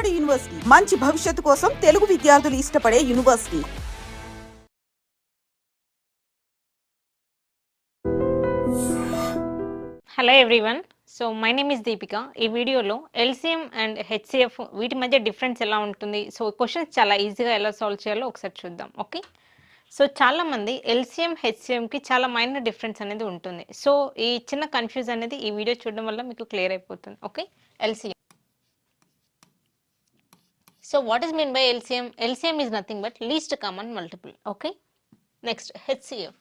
Vijayawada university మంచి భవిష్యత్తు కోసం తెలుగు విద్యార్థులు ఇష్టపడే university. Hello everyone, so my name is Deepika. ఈ వీడియోలో ఎల్సిఎం అండ్ హెచ్సిఎఫ్ వీటి మధ్య డిఫరెన్స్ ఎలా ఉంటుంది, సో క్వశ్చన్స్ చాలా ఈజీగా ఎలా సాల్వ్ చేయాలో ఒకసారి చూద్దాం. ఓకే, సో చాలామంది ఎల్సిఎం హెచ్సిఎంకి చాలా మైనర్ డిఫరెన్స్ అనేది ఉంటుంది. సో ఈ చిన్న కన్ఫ్యూజ్ అనేది ఈ వీడియో చూడడం వల్ల మీకు క్లియర్ అయిపోతుంది. Okay, LCM. So what is mean by LCM? LCM is nothing but least common multiple. Okay, next HCF.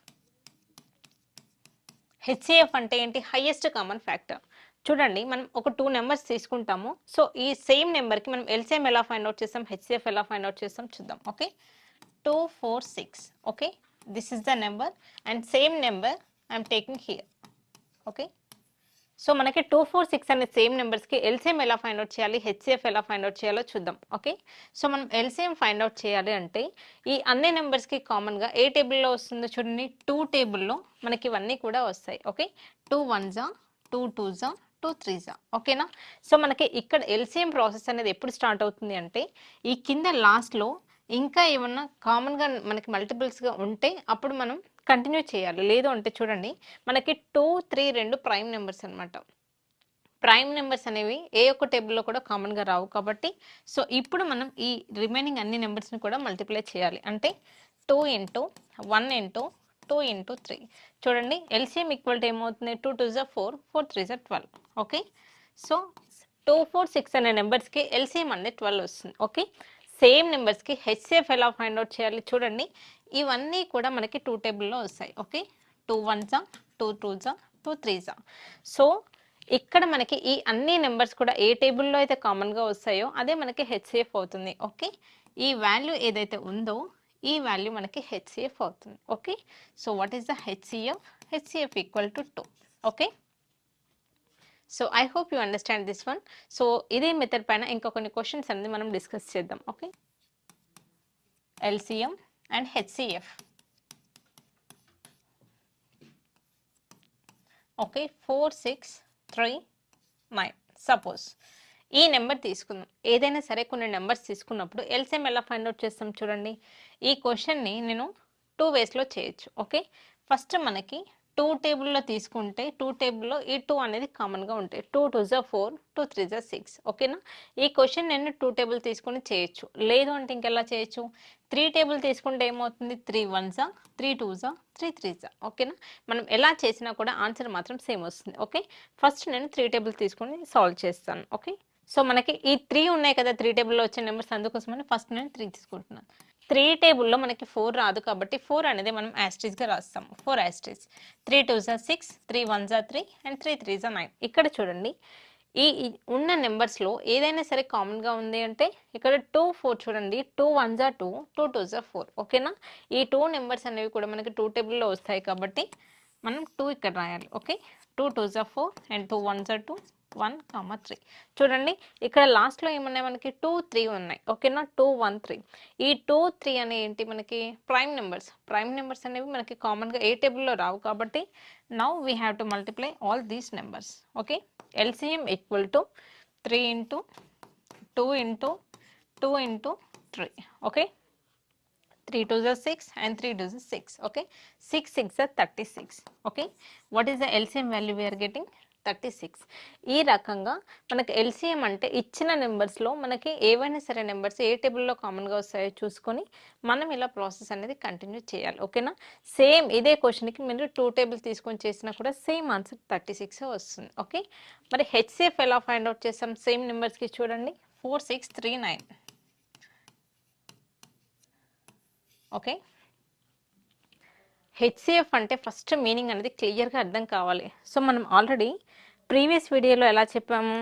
HCF అంటే ఏంటి? Highest common factor. చూడండి, మనం ఒక 2 నెంబర్స్ తీసుకుంటాము. సో ఈ సేమ్ నెంబర్కి మనం ఎల్సిఎం ఎలా ఫైండ్ అవుట్ చేస్తాం, హెచ్సిఎఫ్ ఎలా ఫైండ్ అవుట్ చేస్తాం చూద్దాం. Okay, 2, 4, 6. Okay, this is the number and same number I'm taking here. Okay, so మనకి 2, 4, 6 అనే సేమ్ నెంబర్స్కి ఎల్సిఎం ఎలా ఫైండ్ అవుట్ చేయాలి, హెచ్సిఎఫ్ ఎలా ఫైండ్ అవుట్ చేయాలో చూద్దాం. ఓకే, సో మనం ఎల్సిఎం ఫైండ్ అవుట్ చేయాలి అంటే ఈ అన్ని నెంబర్స్కి కామన్గా ఏ టేబుల్లో వస్తుందో చూడండి, 2 టేబుల్లో మనకి ఇవన్నీ కూడా వస్తాయి. Okay, 2 1s, 2 2s, 2 3s. ఓకేనా? సో మనకి ఇక్కడ ఎల్సిఎం ప్రాసెస్ అనేది ఎప్పుడు స్టార్ట్ అవుతుంది అంటే ఈ కింద లాస్ట్లో ఇంకా ఏమన్నా కామన్గా మనకి మల్టిపుల్స్గా ఉంటే అప్పుడు మనం కంటిన్యూ చేయాలి. లేదు అంటే చూడండి, మనకి 2, 3 రెండు ప్రైమ్ నెంబర్స్ అనమాట. ప్రైమ్ నెంబర్స్ అనేవి ఏ ఒక్క టేబుల్లో కూడా కామన్గా రావు కాబట్టి సో ఇప్పుడు మనం ఈ రిమైనింగ్ అన్ని నెంబర్స్ని కూడా మల్టిప్లై చేయాలి. అంటే 2 ఇంటూ 1 ఇంటూ 2 ఇంటూ 3. చూడండి, ఎల్సిఎం ఈక్వల్ టు ఏమవుతుంది? 2 2s 4, 4 3s 12. ఓకే, సో 2, 4, 6 అనే నెంబర్స్కి ఎల్సిఎం అనేది 12 వస్తుంది. ఓకే, సేమ్ నెంబర్స్కి హెచ్సిఎఫ్ ఎలా ఫైండ్ అవుట్ చేయాలి చూడండి, ఇవన్నీ కూడా మనకి 2 టేబుల్లో వస్తాయి. Okay, 2 1s, 2 2s, 2 3s. So ఇక్కడ మనకి ఈ అన్ని నెంబర్స్ కూడా ఏ టేబుల్లో అయితే కామన్గా వస్తాయో అదే మనకి హెచ్సిఎఫ్ అవుతుంది. ఓకే, ఈ వాల్యూ ఏదైతే ఉందో ఈ వాల్యూ మనకి హెచ్సిఎఫ్ అవుతుంది. Okay, so what is the HCF? HCF equal to 2. Okay, so I hope you understand this one. So ఇదే మెథడ్ పైన ఇంకా కొన్ని క్వశ్చన్స్ అనేది మనం డిస్కస్ చేద్దాం. Okay, LCM and HCF. Okay, 4 6 3 9. Suppose ఈ నెంబర్ తీసుకుందాం. ఏదైనా సరే కొన్ని నెంబర్స్ తీసుకున్నప్పుడు ఎల్సిఎం ఎలా ఫైండ్ అవుట్ చేస్తాం చూడండి. ఈ క్వశ్చన్ని నేను 2 వేస్లో చేయొచ్చు. ఓకే, ఫస్ట్ మనకి 2 టేబుల్లో తీసుకుంటే 2 టేబుల్లో ఈ 2 అనేది కామన్గా ఉంటాయి. 2 2s 4, 2 3s 6. ఓకేనా? ఈ క్వశ్చన్ నేను 2 టేబుల్ తీసుకొని చేయొచ్చు. లేదు అంటే ఇంకెలా చేయొచ్చు? 3 టేబుల్ తీసుకుంటే ఏమవుతుంది? 3 1s, 3 2s, 3 3s. ఓకేనా? మనం ఎలా చేసినా కూడా ఆన్సర్ మాత్రం సేమ్ వస్తుంది. ఓకే, ఫస్ట్ నేను 3 టేబుల్ తీసుకొని సాల్వ్ చేస్తాను. ఓకే, సో మనకి ఈ 3 ఉన్నాయి కదా 3 టేబుల్లో వచ్చే నెంబర్స్, అందుకోసమని ఫస్ట్ నేను 3 తీసుకుంటున్నాను. 3 టేబుల్లో మనకి 4 రాదు కాబట్టి 4 అనేది మనం యాస్ట్రీస్గా రాస్తాము. 4 యాస్ట్రీస్. 3 2s 6, 3 1s 3 అండ్ 3 3s 9. ఇక్కడ చూడండి, ఈ ఉన్న నెంబర్స్లో ఏదైనా సరే కామన్గా ఉంది అంటే ఇక్కడ 2 4 చూడండి, 2 1s 2, 2 2s 4. ఓకేనా? ఈ 2 నెంబర్స్ అనేవి కూడా మనకి 2 టేబుల్లో వస్తాయి కాబట్టి మనం 2 ఇక్కడ రాయాలి. Okay, 2 2s 4 and 2 1s 2, 1 3. చూడండి, ఇక్కడ లాస్ట్లో ఏమున్నాయి? మనకి 2 3 ఉన్నాయి. ఓకేనా? 2 1 3. ఈ 2 3 అనే ఏంటి? మనకి ప్రైమ్ నెంబర్స్. ప్రైమ్ నెంబర్స్ అనేవి మనకి కామన్గా ఏ టేబుల్లో రావు కాబట్టి now we have to multiply all these numbers. Okay, LCM equal to 3 into 2 into 2 into 3. Okay, 3 2s 6 and 3 2s 6. Okay, 6 6s 36. Okay, what is the LCM value we are getting? 36. ఈ రకంగా మనకి LCM అంటే ఇచ్చిన నెంబర్స్లో మనకి ఏవైనా సరే numbers ఏ టేబుల్లో కామన్గా వస్తాయో చూసుకొని మనం ఇలా ప్రాసెస్ అనేది కంటిన్యూ చేయాలి. ఓకేనా? సేమ్ ఇదే క్వశ్చన్కి మీరు 2 టేబుల్ తీసుకొని చేసినా కూడా సేమ్ ఆన్సర్ 36 వస్తుంది. ఓకే, మరి హెచ్సిఎఫ్ ఎలా ఫైండ్ అవుట్ చేస్తాం? సేమ్ నెంబర్స్కి చూడండి, 4 6 3 9. ఓకే, హెచ్సిఎఫ్ అంటే ఫస్ట్ మీనింగ్ అనేది క్లియర్గా అర్థం కావాలి. సో మనం ఆల్రెడీ ప్రీవియస్ వీడియోలో ఎలా చెప్పాము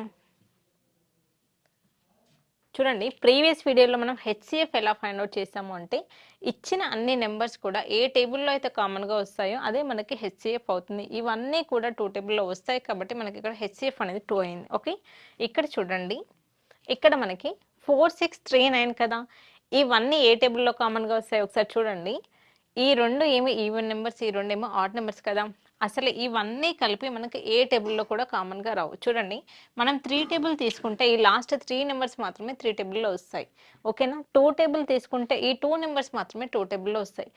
చూడండి, ప్రీవియస్ వీడియోలో మనం హెచ్సిఎఫ్ ఎలా ఫైండ్ అవుట్ చేసాము అంటే ఇచ్చిన అన్ని నెంబర్స్ కూడా ఏ టేబుల్లో అయితే కామన్గా వస్తాయో అదే మనకి హెచ్సిఎఫ్ అవుతుంది. ఇవన్నీ కూడా 2 టేబుల్లో వస్తాయి కాబట్టి మనకి ఇక్కడ హెచ్సిఎఫ్ అనేది 2 అయింది. ఓకే, ఇక్కడ చూడండి, ఇక్కడ మనకి 4 6 3 9 కదా, ఇవన్నీ ఏ టేబుల్లో కామన్గా వస్తాయి ఒకసారి చూడండి. ఈ రెండు ఏమి ఈవెన్ నెంబర్స్, ఈ రెండేమో ఆడ్ నెంబర్స్ కదా. అసలు ఇవన్నీ కలిపి మనకి ఏ టేబుల్లో కూడా కామన్గా రావు. చూడండి, మనం 3 టేబుల్ తీసుకుంటే ఈ లాస్ట్ 3 నెంబర్స్ మాత్రమే 3 టేబుల్లో వస్తాయి. ఓకేనా? 2 టేబుల్ తీసుకుంటే ఈ 2 నెంబర్స్ మాత్రమే 2 టేబుల్లో వస్తాయి.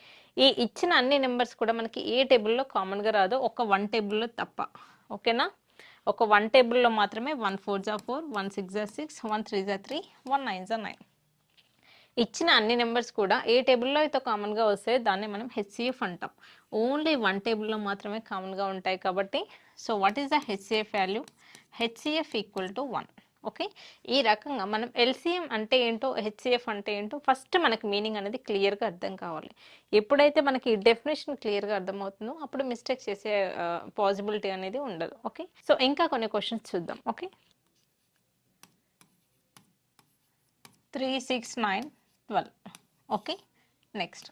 ఈ ఇచ్చిన అన్ని నెంబర్స్ కూడా మనకి ఏ టేబుల్లో కామన్గా రాదు, ఒక 1 టేబుల్లో తప్ప. ఓకేనా? ఒక 1 టేబుల్లో మాత్రమే 1 4 జా 4, 1 6 జా 6, 1 3 జా 3, 1 9 జా 9. ఇచ్చిన అన్ని నెంబర్స్ కూడా ఏ టేబుల్లో అయితే కామన్గా వస్తాయో దాన్ని మనం హెచ్సిఎఫ్ అంటాం. ఓన్లీ 1 టేబుల్లో మాత్రమే కామన్గా ఉంటాయి కాబట్టి, so what is the HCF value? HCF equal to 1. Okay, ఈ రకంగా మనం ఎల్సిఎం అంటే ఏంటో, హెచ్సిఎఫ్ అంటే ఏంటో ఫస్ట్ మనకి మీనింగ్ అనేది క్లియర్గా అర్థం కావాలి. ఎప్పుడైతే మనకి డెఫినేషన్ క్లియర్గా అర్థమవుతుందో అప్పుడు మిస్టేక్ చేసే పాసిబిలిటీ అనేది ఉండదు. ఓకే, సో ఇంకా కొన్ని క్వశ్చన్స్ చూద్దాం. Okay, 3 6 9 12. Okay, next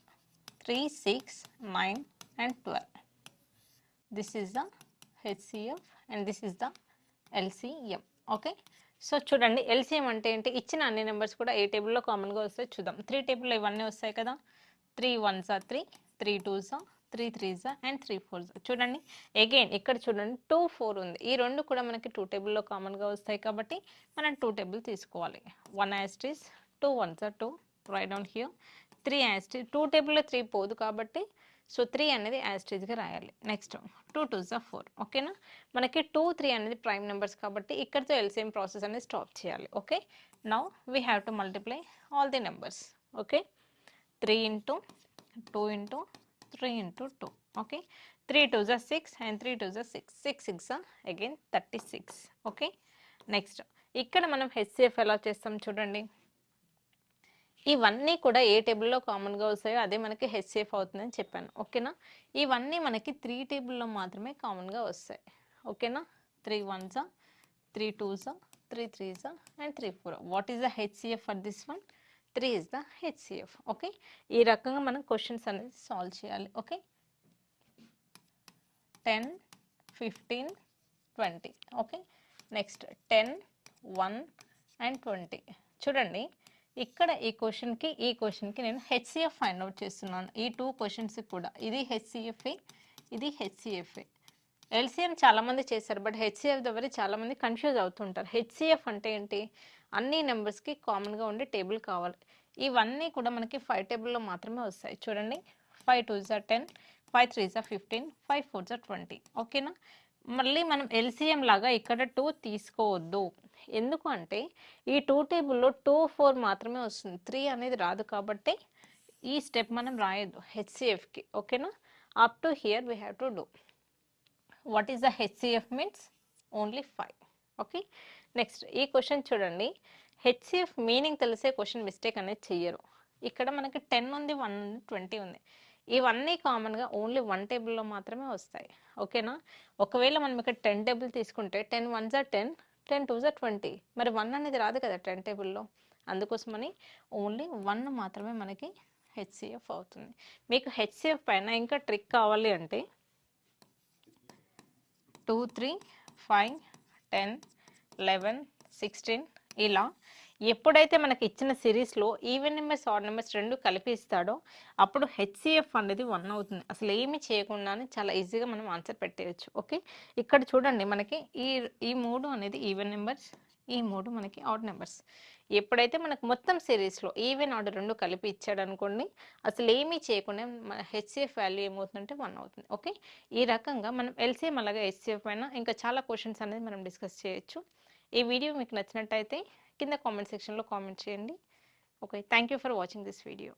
3 6 9 and 12. This is the HCF and this is the LCM. Okay, so చూడండి, LCM అంటే ఏంటి? ఇచ్చిన అన్ని నెంబర్స్ కూడా ఏ టేబుల్లో కామన్గా వస్తాయి చూద్దాం. 3 టేబుల్లో ఇవన్నీ వస్తాయి కదా. 3 1 జా 3, 3 2 జా 3 3 జా అండ్ 3 4 జా. చూడండి అగైన్ ఇక్కడ చూడండి 2 4 ఉంది. ఈ రెండు కూడా మనకి 2 టేబుల్లో కామన్గా వస్తాయి కాబట్టి మనం 2 టేబుల్ తీసుకోవాలి. 1 యాస్టీస్ 2 1 జా 2, రైట్ డౌన్ హియర్. 3 యాస్టీస్ 2 టేబుల్లో 3 పోదు కాబట్టి సో 3 అనేది యాస్టీస్గా రాయాలి. నెక్స్ట్ 2 2 జా 4. ఓకేనా? మనకి 2 3 అనేది ప్రైమ్ నెంబర్స్ కాబట్టి ఇక్కడితో ఎల్సిఎం ప్రాసెస్ అనేది స్టాప్ చేయాలి. Okay, now we have to multiply all the numbers. Okay, 3 into 2 into 3 into 2. Okay, 3 2 జా 6 and 3 2 జా 6, 6 6 జా అగైన్ 36. ఓకే, నెక్స్ట్ ఇక్కడ మనం హెచ్సిఎఫ్ ఎలా చేస్తాం చూడండి. ఇవన్నీ కూడా ఏ టేబుల్లో కామన్గా వస్తాయో అదే మనకి హెచ్సిఎఫ్ అవుతుందని చెప్పాను. ఓకేనా? ఇవన్నీ మనకి 3 టేబుల్లో మాత్రమే కామన్గా వస్తాయి. ఓకేనా? 3 1 జా 3 2 జా 3 3 జా and 3 4. What is the HCF for this one? 3 is the HCF. Okay, ఈ రకంగా మనం క్వశ్చన్స్ అనేది సాల్వ్ చేయాలి. ఓకే, 10 15 20. Okay, next 10 1 and 20. చూడండి, ఇక్కడ ఈ క్వశ్చన్కి నేను హెచ్సిఎఫ్ ఫైండ్ అవుట్ చేస్తున్నాను. ఈ 2 క్వశ్చన్స్కి కూడా ఇది హెచ్సిఎఫ్ఏ, ఇది హెచ్సిఎఫ్ఏ. ఎల్సిఎం చాలామంది చేశారు, బట్ హెచ్సిఎఫ్ దగ్గర చాలామంది కన్ఫ్యూజ్ అవుతుంటారు. హెచ్సిఎఫ్ అంటే ఏంటి? అన్ని నెంబర్స్కి కామన్గా ఉండే టేబుల్ కావాలి. ఇవన్నీ కూడా మనకి 5 టేబుల్లో మాత్రమే వస్తాయి. చూడండి, 5 2 జా 10, 5 3 జా 15, 5 4 జా 20. ఓకేనా? మళ్ళీ మనం ఎల్సిఎం లాగా ఇక్కడ 2 తీసుకోవద్దు. ఎందుకు అంటే ఈ 2 టేబుల్లో 2 4 మాత్రమే వస్తుంది, 3 అనేది రాదు కాబట్టి ఈ స్టెప్ మనం రాయొద్దు హెచ్సిఎఫ్కి. ఓకేనా? Up to hear we have to do. What is the HCF means? Only 5. Okay, next ఈ క్వశ్చన్ చూడండి. హెచ్సిఎఫ్ మీనింగ్ తెలిసే క్వశ్చన్ మిస్టేక్ అనేది చెయ్యరు. ఇక్కడ మనకి 10 ఉంది, 1 ఉంది, 20 ఉంది. ఇవన్నీ కామన్గా ఓన్లీ 1 టేబుల్లో మాత్రమే వస్తాయి. ఓకేనా? ఒకవేళ మనం ఇక్కడ 10 టేబుల్ తీసుకుంటే 10 1 జా 10, 10 2 జా 20. మరి 1 అనేది రాదు కదా 10 టేబుల్లో. అందుకోసమని ఓన్లీ 1 మాత్రమే మనకి హెచ్సిఎఫ్ అవుతుంది. మీకు హెచ్సిఎఫ్ పైన ఇంకా ట్రిక్ కావాలి అంటే 2 3 5 10 11 16 ఇలా ఎప్పుడైతే మనకి ఇచ్చిన సిరీస్లో ఈవెన్ నెంబర్స్ ఆడ్ నెంబర్స్ రెండు కలిపి ఇస్తాడో అప్పుడు హెచ్సిఎఫ్ అనేది 1 అవుతుంది. అసలు ఏమీ చేయకుండానే చాలా ఈజీగా మనం ఆన్సర్ పెట్టేయచ్చు. ఓకే, ఇక్కడ చూడండి, మనకి ఈ 3 అనేది ఈవెన్ నెంబర్స్, ఈ 3 మనకి ఆడ్ నెంబర్స్. ఎప్పుడైతే మనకు మొత్తం సిరీస్లో ఈవెన్ ఆర్డర్ రెండు కలిపి ఇచ్చాడు అనుకోండి, అసలు ఏమీ చేయకుండా మన హెచ్సిఎఫ్ వాల్యూ ఏమవుతుందంటే 1 అవుతుంది. ఓకే, ఈ రకంగా మనం ఎల్సిఎం అలాగే హెచ్సిఎఫ్ పైన ఇంకా చాలా క్వశ్చన్స్ అనేది మనం డిస్కస్ చేయొచ్చు. ఈ వీడియో మీకు నచ్చినట్టయితే కింద కామెంట్ సెక్షన్లో కామెంట్ చేయండి. Okay, thank you for watching this video.